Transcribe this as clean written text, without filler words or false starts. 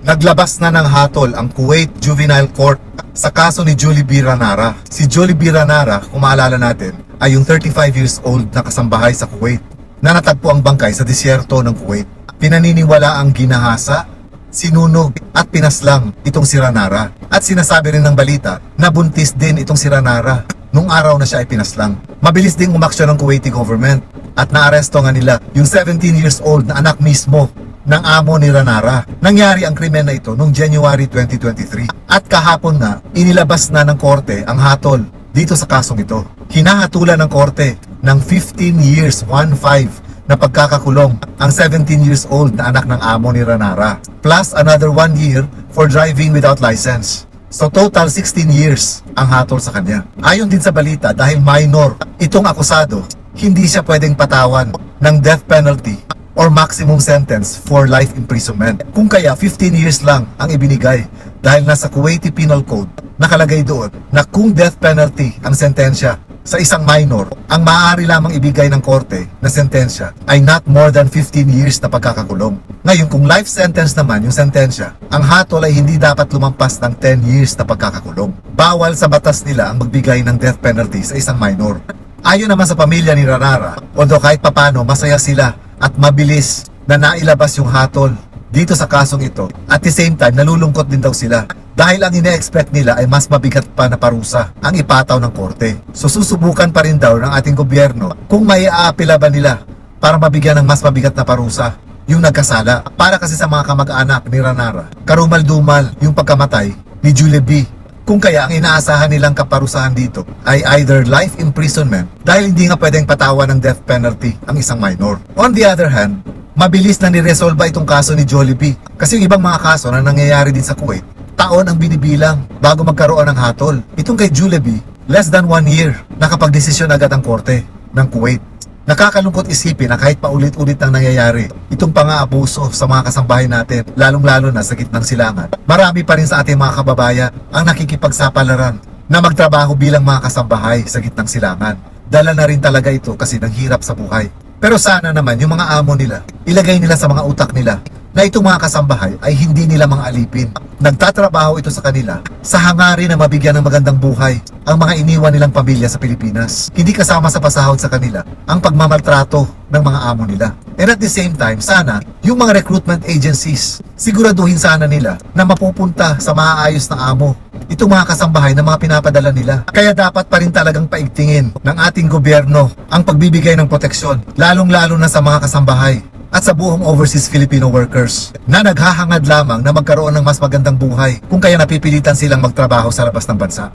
Naglabas na ng hatol ang Kuwait Juvenile Court sa kaso ni Julie B. Ranara. Si Julie B. Ranara, kung maalala natin, ay yung 35 years old na kasambahay sa Kuwait na natagpo ang bangkay sa disyerto ng Kuwait. Pinaniniwala ang ginahasa, sinunog at pinaslang itong si Ranara. At sinasabi rin ng balita na buntis din itong si Ranara nung araw na siya ay pinaslang. Mabilis ding umaksyon ng Kuwaiti government at naaresto nga nila yung 17 years old na anak mismo ng amo ni Ranara. Nangyari ang krimen na ito noong January 2023. At kahapon na, inilabas na ng korte ang hatol dito sa kasong ito. Hinahatulan ng korte ng 15 years, 1-5 na pagkakakulong ang 17 years old na anak ng amo ni Ranara. Plus another 1 year for driving without license. So total 16 years ang hatol sa kanya. Ayon din sa balita, dahil minor itong akusado, hindi siya pwedeng patawan ng death penalty or maximum sentence for life imprisonment. Kung kaya 15 years lang ang ibinigay dahil nasa Kuwaiti Penal Code nakalagay doon na kung death penalty ang sentensya sa isang minor, ang maaari lamang ibigay ng korte na sentensya ay not more than 15 years na pagkakakulong. Ngayon kung life sentence naman yung sentensya, ang hatol ay hindi dapat lumampas ng 10 years na pagkakakulong. Bawal sa batas nila ang magbigay ng death penalty sa isang minor. Ayon naman sa pamilya ni Ranara, although kahit papano masaya sila at mabilis na nailabas yung hatol dito sa kasong ito. At the same time, nalulungkot din daw sila dahil ang ine-expect nila ay mas mabigat pa na parusa ang ipataw ng korte. So susubukan pa rin daw ng ating gobyerno kung may aapila ba nila para mabigyan ng mas mabigat na parusa yung nagkasala. Para kasi sa mga kamag-anak ni Ranara, karumal-dumal yung pagkamatay ni Julie B. Kung kaya ang inaasahan nilang kaparusahan dito ay either life imprisonment dahil hindi nga pwedeng patawan ng death penalty ang isang minor. On the other hand, mabilis na niresolba itong kaso ni Julie B. Kasi yung ibang mga kaso na nangyayari din sa Kuwait, taon ang binibilang bago magkaroon ng hatol. Itong kay Julie B, less than 1 year, nakapagdesisyon agad ang korte ng Kuwait. Nakakalungkot isipin na kahit paulit-ulit ang nangyayari, itong pang-aabuso sa mga kasambahay natin, lalong-lalo na sa gitnang silangan, marami pa rin sa ating mga kababayan ang nakikipagsapalaran na magtrabaho bilang mga kasambahay sa gitnang silangan. Dala na rin talaga ito kasi ng hirap sa buhay. Pero sana naman yung mga amo nila, ilagay nila sa mga utak nila na itong mga kasambahay ay hindi nila mga alipin. Nagtatrabaho ito sa kanila sa hangarin na mabigyan ng magandang buhay ang mga iniwan nilang pamilya sa Pilipinas. Hindi kasama sa pasahod sa kanila ang pagmamaltrato ng mga amo nila. And at the same time, sana yung mga recruitment agencies, siguraduhin sana nila na mapupunta sa maayos na amo itong mga kasambahay na mga pinapadala nila. Kaya dapat pa rin talagang paigtingin ng ating gobyerno ang pagbibigay ng proteksyon, lalong-lalo na sa mga kasambahay at sa buong overseas Filipino workers na naghahangad lamang na magkaroon ng mas magandang buhay kung kaya napipilitan silang magtrabaho sa labas ng bansa.